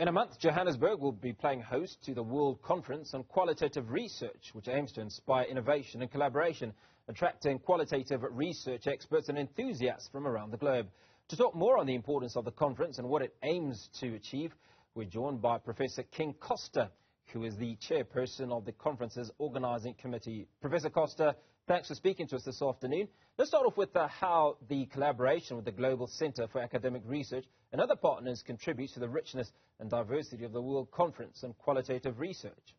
In a month, Johannesburg will be playing host to the World Conference on Qualitative Research, which aims to inspire innovation and collaboration, attracting qualitative research experts and enthusiasts from around the globe. To talk more on the importance of the conference and what it aims to achieve, we're joined by Professor King Costa, who is the chairperson of the conference's organising committee. Professor Costa, thanks for speaking to us this afternoon. Let's start off with how the collaboration with the Global Centre for Academic Research and other partners contributes to the richness and diversity of the World Conference on Qualitative Research.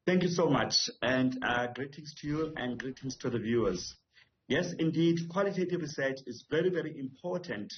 Thank you so much, and greetings to you and greetings to the viewers. Yes, indeed, qualitative research is very, very important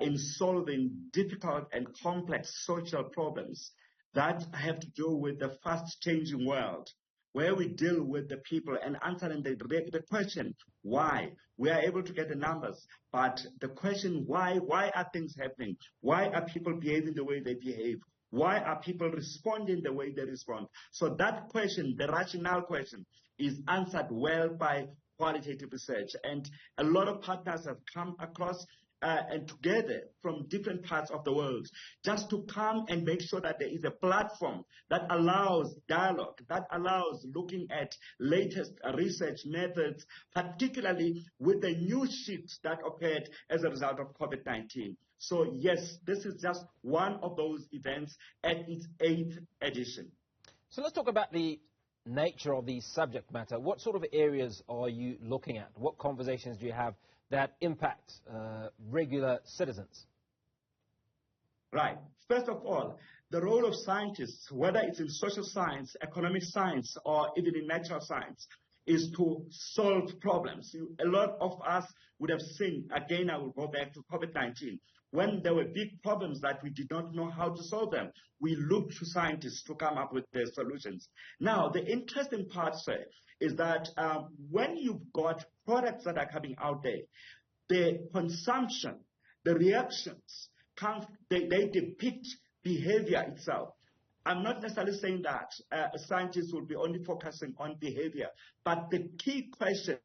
in solving difficult and complex social problems that have to do with the fast-changing world, where we deal with the people and answering the question, why? We are able to get the numbers, but the question, why are things happening? Why are people behaving the way they behave? Why are people responding the way they respond? So that question, the rationale question, is answered well by qualitative research. And a lot of partners have come across and together from different parts of the world just to come and make sure that there is a platform that allows dialogue, that allows looking at latest research methods, particularly with the new shifts that occurred as a result of COVID-19. So yes, this is just one of those events at its 8th edition. So let's talk about the nature of the subject matter. What sort of areas are you looking at? What conversations do you have that impact regular citizens? Right. First of all, the role of scientists, whether it's in social science, economic science, or even in natural science, is to solve problems. A lot of us would have seen, again, I will go back to COVID-19, when there were big problems that we did not know how to solve them, we looked to scientists to come up with their solutions. Now, the interesting part, sir, is that when you've got products that are coming out there, the consumption, the reactions, they depict behavior itself. I'm not necessarily saying that scientists will be only focusing on behavior, but the key question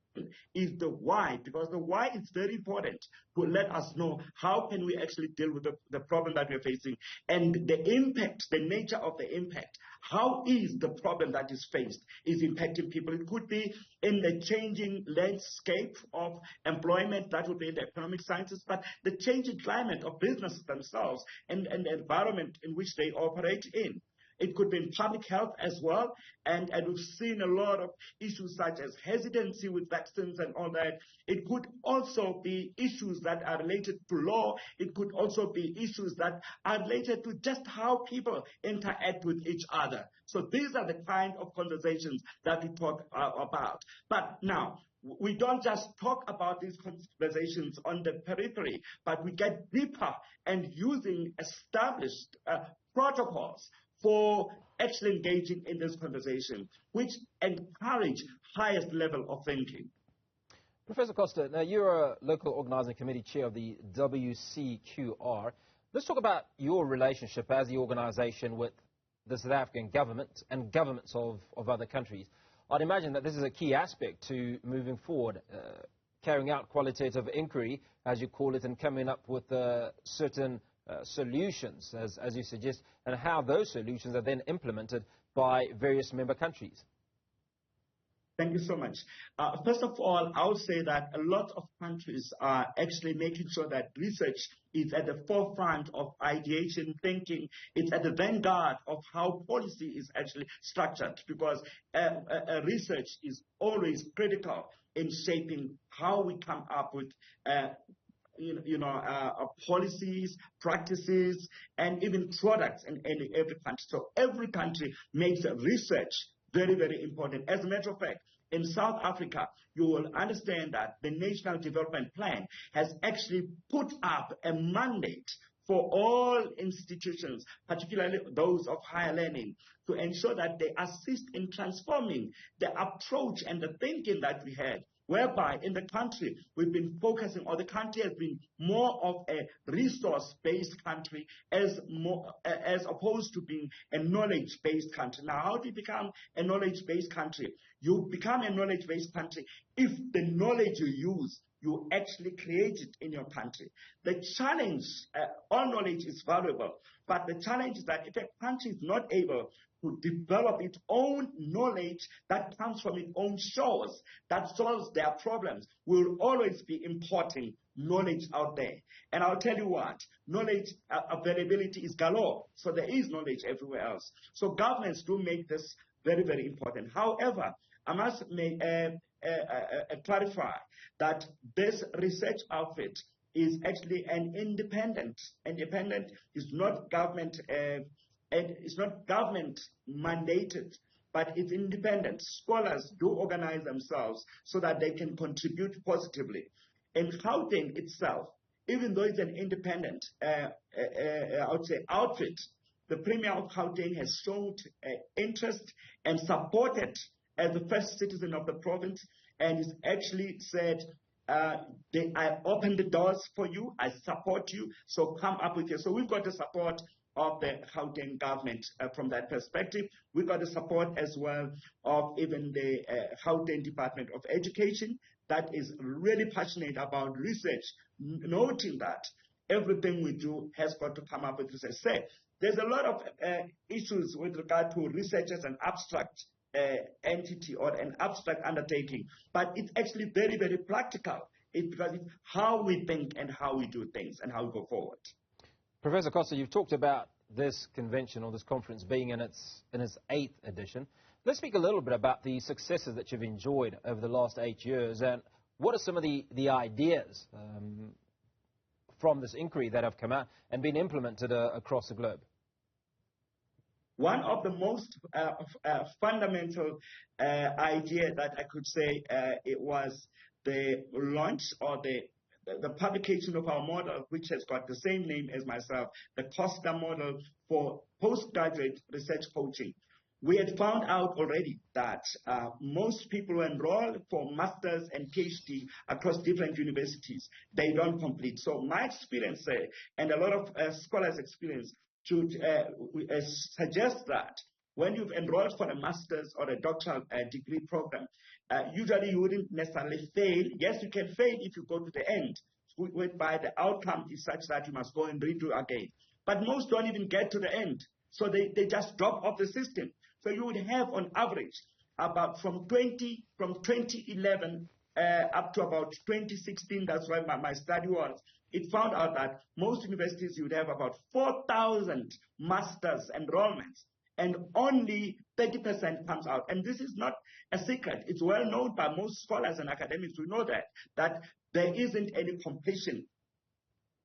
is the why, because the why is very important to let us know how can we actually deal with the problem that we're facing and the impact, the nature of the impact. How is the problem that is faced is impacting people? It could be in the changing landscape of employment, that would be in the economic sciences, but the changing climate of businesses themselves and the environment in which they operate in. It could be in public health as well, and we've seen a lot of issues such as hesitancy with vaccines and all that. It could also be issues that are related to law. It could also be issues that are related to just how people interact with each other. So these are the kind of conversations that we talk about. But now, we don't just talk about these conversations on the periphery, but we get deeper and using established protocols for actually engaging in this conversation, which encourage highest level of thinking. Professor Costa, now you're a local organising committee chair of the WCQR. Let's talk about your relationship as the organisation with the South African government and governments of other countries. I'd imagine that this is a key aspect to moving forward, carrying out qualitative inquiry, as you call it, and coming up with certain solutions, as you suggest, and how those solutions are then implemented by various member countries. Thank you so much. First of all, I would say that a lot of countries are actually making sure that research is at the forefront of ideation thinking. It's at the vanguard of how policy is actually structured, because research is always critical in shaping how we come up with policies, practices, and even products in every country. So every country makes research very, very important. As a matter of fact, in South Africa, you will understand that the National Development Plan has actually put up a mandate for all institutions, particularly those of higher learning, to ensure that they assist in transforming the approach and the thinking that we had, whereby in the country we've been focusing, or the country has been more of a resource-based country as opposed to being a knowledge-based country. Now, how do you become a knowledge-based country? You become a knowledge-based country if the knowledge you use you actually create it in your country. The challenge, all knowledge is valuable, but the challenge is that if a country is not able to develop its own knowledge that comes from its own shores, that solves their problems, will always be importing knowledge out there. And I'll tell you what, knowledge availability is galore, so there is knowledge everywhere else. So governments do make this very, very important. However, I must clarify that this research outfit is actually an independent. Independent is not government. It's not government mandated, but it's independent. Scholars do organize themselves so that they can contribute positively. And Gauteng itself, even though it's an independent, I would say, outfit, the Premier of Gauteng has shown interest and supported as the first citizen of the province, and he's actually said, I open the doors for you, I support you, so come up with it. So we've got the support of the Gauteng government from that perspective. We've got the support as well of even the Gauteng Department of Education that is really passionate about research, noting that everything we do has got to come up with research. Say, there's a lot of issues with regard to research as an abstract entity or an abstract undertaking, but it's actually very, very practical. Because it's how we think and how we do things and how we go forward. Professor Costa, you've talked about this convention or this conference being in its 8th edition. Let's speak a little bit about the successes that you've enjoyed over the last 8 years, and what are some of the ideas from this inquiry that have come out and been implemented across the globe? One of the most fundamental idea that I could say it was the launch or the publication of our model, which has got the same name as myself, the Costa model for postgraduate research coaching. We had found out already that most people who enroll for master's and PhD across different universities, they don't complete. So my experience and a lot of scholars' experience should suggest that when you've enrolled for a master's or a doctoral degree program, usually you wouldn't necessarily fail. Yes, you can fail if you go to the end, whereby the outcome is such that you must go and redo again. But most don't even get to the end. So they just drop off the system. So you would have on average about from 2011 up to about 2016, that's where my study was, it found out that most universities you would have about 4,000 master's enrollments, and only 30% comes out. And this is not a secret. It's well known by most scholars and academics who know that there isn't any completion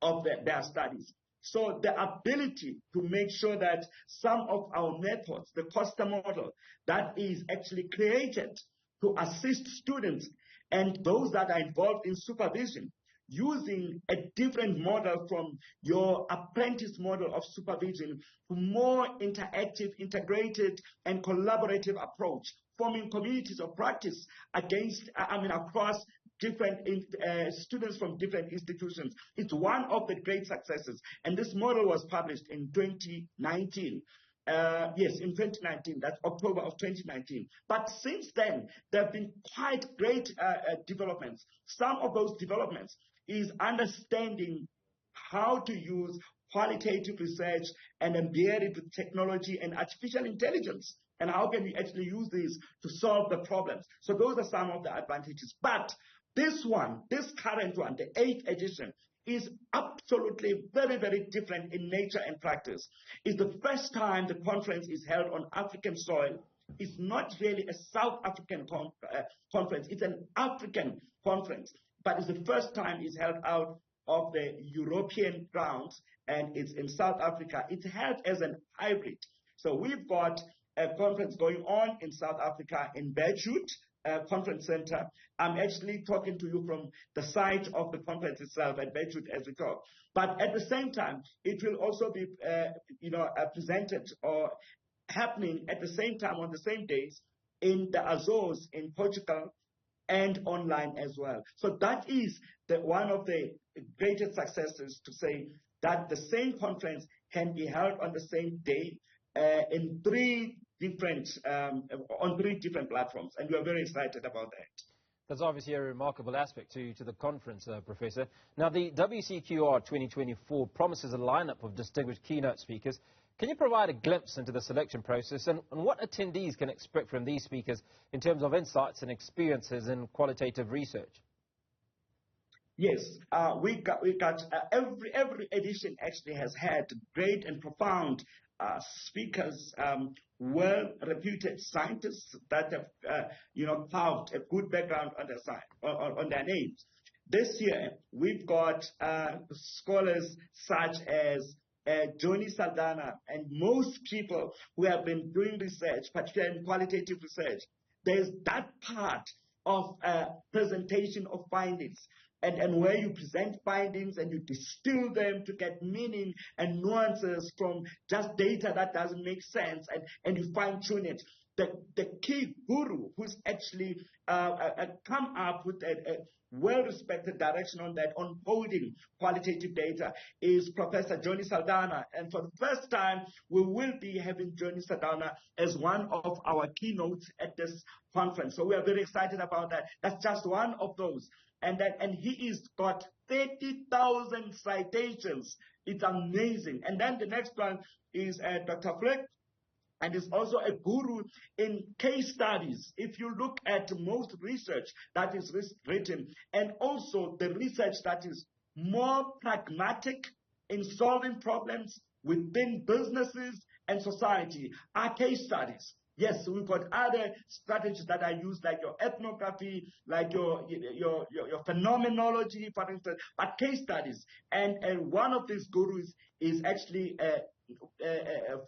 of their studies. So the ability to make sure that some of our methods, the Costa model, that is actually created to assist students and those that are involved in supervision, using a different model from your apprentice model of supervision to more interactive, integrated, and collaborative approach, forming communities of practice across different students from different institutions. It's one of the great successes. And this model was published in 2019. Yes, in 2019, that's October of 2019. But since then, there have been quite great developments. Some of those developments is understanding how to use qualitative research and embed it with technology and artificial intelligence. And how can we actually use these to solve the problems? So those are some of the advantages. But this one, this current one, the 8th edition, is absolutely very, very different in nature and practice. It's the first time the conference is held on African soil. It's not really a South African conference. It's an African conference. But it's the first time it's held out of the European grounds, and it's in South Africa. It's held as an hybrid. So we've got a conference going on in South Africa in Beirut Conference Center. I'm actually talking to you from the site of the conference itself at Beirut as we talk. But at the same time, it will also be presented or happening at the same time on the same days in the Azores in Portugal, and online as well. So that is one of the greatest successes, to say that the same conference can be held on the same day on three different platforms, and we are very excited about that. That's obviously a remarkable aspect to the conference, Professor. Now, the WCQR 2024 promises a lineup of distinguished keynote speakers. Can you provide a glimpse into the selection process and what attendees can expect from these speakers in terms of insights and experiences in qualitative research? Yes, we got every edition actually has had great and profound speakers, well-reputed scientists that have, carved a good background on their side, on their names. This year, we've got scholars such as Johnny Saldanha, and most people who have been doing research, particularly in qualitative research, there's that part of presentation of findings. And where you present findings and you distill them to get meaning and nuances from just data that doesn't make sense, and you fine-tune it. The key guru who's actually come up with a well-respected direction on that, on holding qualitative data, is Professor Johnny Saldanha. And for the first time, we will be having Johnny Saldanha as one of our keynotes at this conference. So we are very excited about that. That's just one of those. And he's got 30,000 citations. It's amazing. And then the next one is Dr. Flick, and is also a guru in case studies. If you look at most research that is written, and also the research that is more pragmatic in solving problems within businesses and society, are case studies. Yes, we've got other strategies that are used, like your ethnography, like your phenomenology, for instance, but case studies. And one of these gurus is actually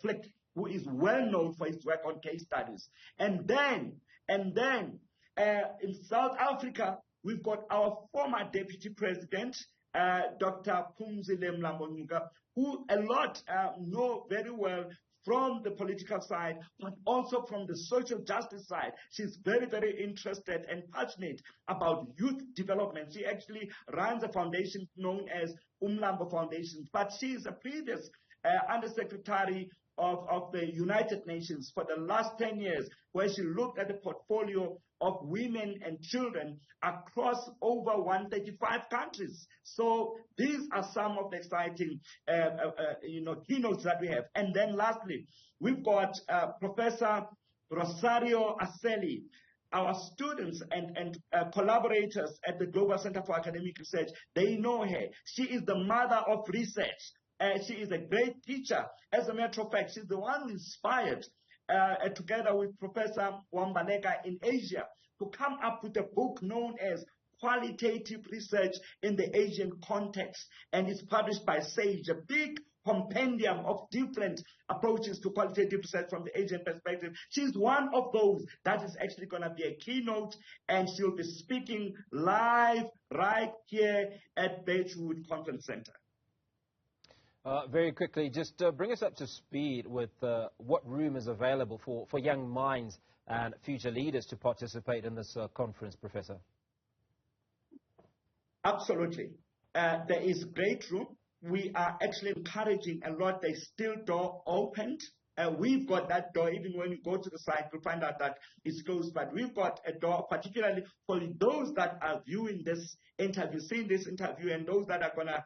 Flick, who is well known for his work on case studies. And then in South Africa, we've got our former deputy president, Dr. Phumzile Mlambo-Ngcuka, who a lot know very well from the political side, but also from the social justice side. She's very, very interested and passionate about youth development. She actually runs a foundation known as Umlambo Foundation, but she is a previous undersecretary of the United Nations for the last 10 years, where she looked at the portfolio of women and children across over 135 countries. So these are some of the exciting keynotes that we have. And then lastly, we've got Professor Rosario Aseli. Our students and collaborators at the Global Center for Academic Research, they know her. She is the mother of research. She is a great teacher. As a matter of fact, she's the one who inspired, together with Professor Wambaleka in Asia, to come up with a book known as Qualitative Research in the Asian Context. And it's published by SAGE, a big compendium of different approaches to qualitative research from the Asian perspective. She's one of those that is actually going to be a keynote, and she'll be speaking live right here at Beachwood Conference Center. Very quickly, just bring us up to speed with what room is available for young minds and future leaders to participate in this conference, Professor. Absolutely. There is great room. We are actually encouraging a lot. There's still door opened. We've got that door. Even when you go to the site, you'll find out that it's closed. But we've got a door, particularly for those that are viewing this interview, seeing this interview, and those that are going to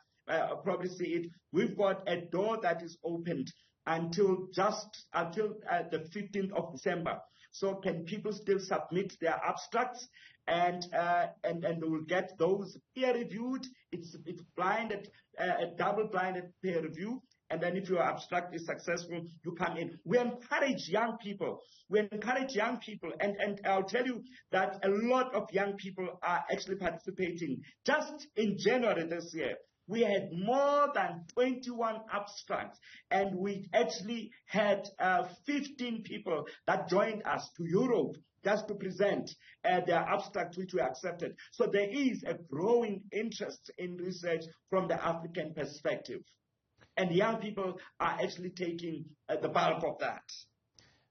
probably see it. We've got a door that is opened until the 15th of December. So can people still submit their abstracts, and they will get those peer reviewed. It's blinded, a double-blinded peer review. And then if your abstract is successful, you come in. We encourage young people. And I'll tell you that a lot of young people are actually participating. Just in January this year, we had more than 21 abstracts, and we actually had 15 people that joined us to Europe just to present their abstracts, which were accepted. So there is a growing interest in research from the African perspective. And young people are actually taking the bulk of that.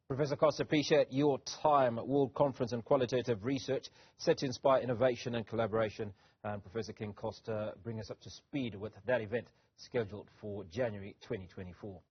Professor Costa, appreciate your time at World Conference on Qualitative Research, set to inspire innovation and collaboration. And Professor King Costa, bring us up to speed with that event scheduled for January 2024.